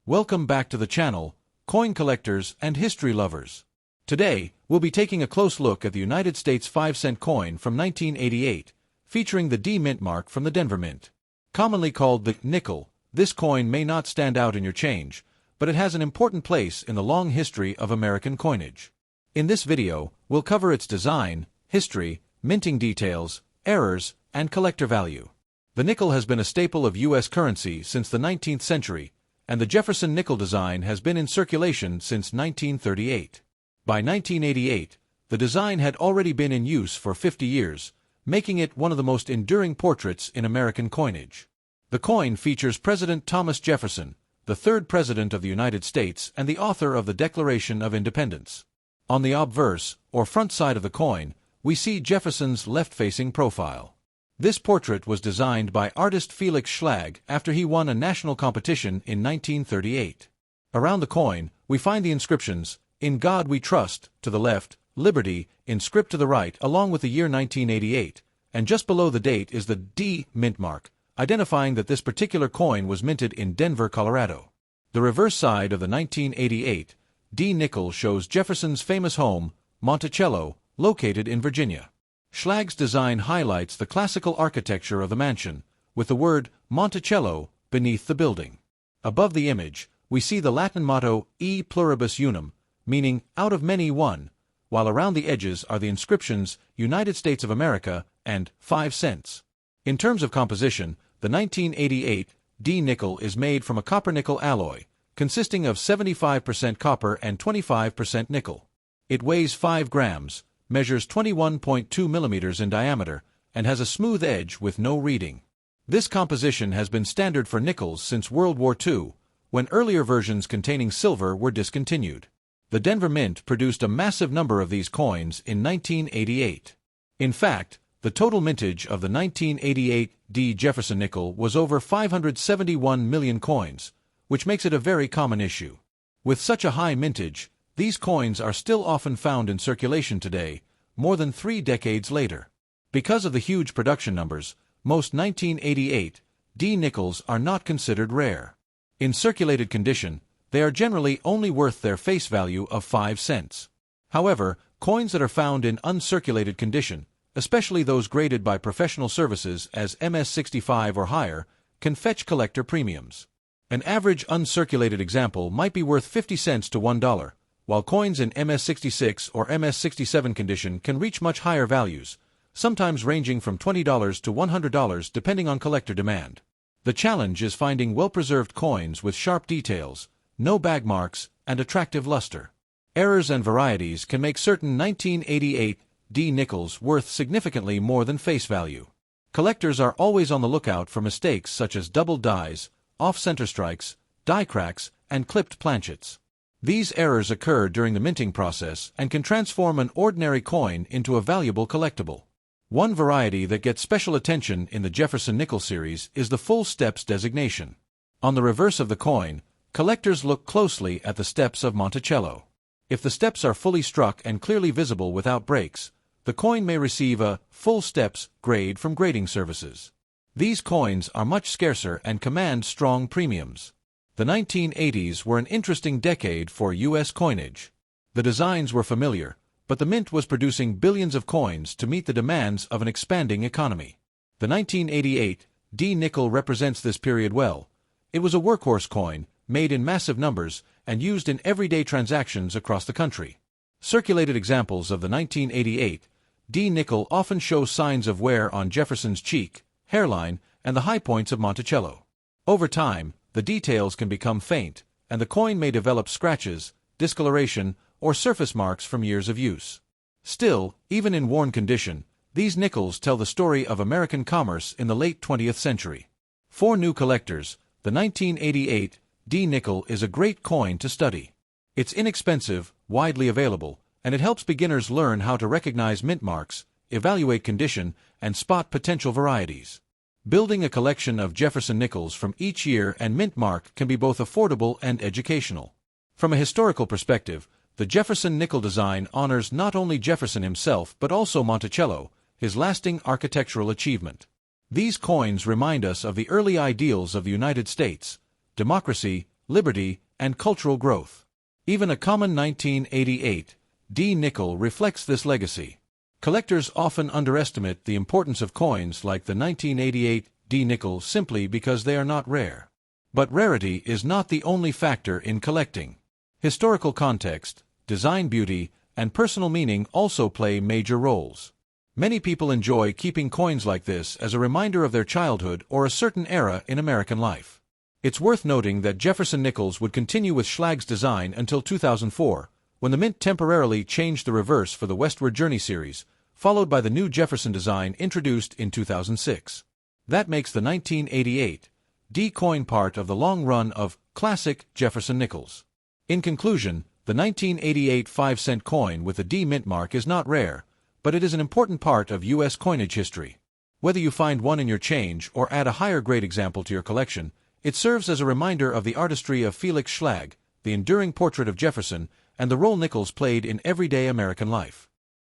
Welcome back to the channel, coin collectors and history lovers. Today, we'll be taking a close look at the United States 5-cent coin from 1988, featuring the D mint mark from the Denver Mint. Commonly called the nickel, this coin may not stand out in your change, but it has an important place in the long history of American coinage. In this video, we'll cover its design, history, minting details, errors, and collector value. The nickel has been a staple of U.S. currency since the 19th century, and the Jefferson nickel design has been in circulation since 1938. By 1988, the design had already been in use for 50 years, making it one of the most enduring portraits in American coinage. The coin features President Thomas Jefferson, the third President of the United States and the author of the Declaration of Independence. On the obverse, or front side of the coin, we see Jefferson's left-facing profile. This portrait was designed by artist Felix Schlag after he won a national competition in 1938. Around the coin, we find the inscriptions, "In God We Trust," to the left, "Liberty," in script to the right, along with the year 1988, and just below the date is the D mint mark, identifying that this particular coin was minted in Denver, Colorado. The reverse side of the 1988 D nickel shows Jefferson's famous home, Monticello, located in Virginia. Schlag's design highlights the classical architecture of the mansion, with the word Monticello beneath the building. Above the image, we see the Latin motto E pluribus unum, meaning out of many one, while around the edges are the inscriptions United States of America and 5 cents. In terms of composition, the 1988 D nickel is made from a copper-nickel alloy, consisting of 75% copper and 25% nickel. It weighs 5 grams, measures 21.2 millimeters in diameter, and has a smooth edge with no reading. This composition has been standard for nickels since World War II, when earlier versions containing silver were discontinued. The Denver Mint produced a massive number of these coins in 1988. In fact, the total mintage of the 1988 D Jefferson nickel was over 571 million coins, which makes it a very common issue. With such a high mintage, these coins are still often found in circulation today, more than 3 decades later. Because of the huge production numbers, most 1988 D nickels are not considered rare. In circulated condition, they are generally only worth their face value of 5 cents. However, coins that are found in uncirculated condition, especially those graded by professional services as MS-65 or higher, can fetch collector premiums. An average uncirculated example might be worth 50 cents to $1, while coins in MS-66 or MS-67 condition can reach much higher values, sometimes ranging from $20 to $100 depending on collector demand. The challenge is finding well-preserved coins with sharp details, no bag marks, and attractive luster. Errors and varieties can make certain 1988 D nickels worth significantly more than face value. Collectors are always on the lookout for mistakes such as double dies, off-center strikes, die cracks, and clipped planchets. These errors occur during the minting process and can transform an ordinary coin into a valuable collectible. One variety that gets special attention in the Jefferson nickel series is the full steps designation. On the reverse of the coin, collectors look closely at the steps of Monticello. If the steps are fully struck and clearly visible without breaks, the coin may receive a full steps grade from grading services. These coins are much scarcer and command strong premiums. The 1980s were an interesting decade for U.S. coinage. The designs were familiar, but the mint was producing billions of coins to meet the demands of an expanding economy. The 1988 D nickel represents this period well. It was a workhorse coin, made in massive numbers, and used in everyday transactions across the country. Circulated examples of the 1988 D nickel often show signs of wear on Jefferson's cheek, hairline, and the high points of Monticello. Over time, the details can become faint, and the coin may develop scratches, discoloration, or surface marks from years of use. Still, even in worn condition, these nickels tell the story of American commerce in the late 20th century. For new collectors, the 1988 D nickel is a great coin to study. It's inexpensive, widely available, and it helps beginners learn how to recognize mint marks, evaluate condition, and spot potential varieties. Building a collection of Jefferson nickels from each year and mint mark can be both affordable and educational. From a historical perspective, the Jefferson nickel design honors not only Jefferson himself but also Monticello, his lasting architectural achievement. These coins remind us of the early ideals of the United States: democracy, liberty, and cultural growth. Even a common 1988 D nickel reflects this legacy. Collectors often underestimate the importance of coins like the 1988 D nickel simply because they are not rare. But rarity is not the only factor in collecting. Historical context, design beauty, and personal meaning also play major roles. Many people enjoy keeping coins like this as a reminder of their childhood or a certain era in American life. It's worth noting that Jefferson nickels would continue with Schlag's design until 2004, when the Mint temporarily changed the reverse for the Westward Journey series, followed by the new Jefferson design introduced in 2006. That makes the 1988 D coin part of the long run of classic Jefferson nickels. In conclusion, the 1988 5-cent coin with the D mint mark is not rare, but it is an important part of U.S. coinage history. Whether you find one in your change or add a higher grade example to your collection, it serves as a reminder of the artistry of Felix Schlag, the enduring portrait of Jefferson, and the role nickels played in everyday American life.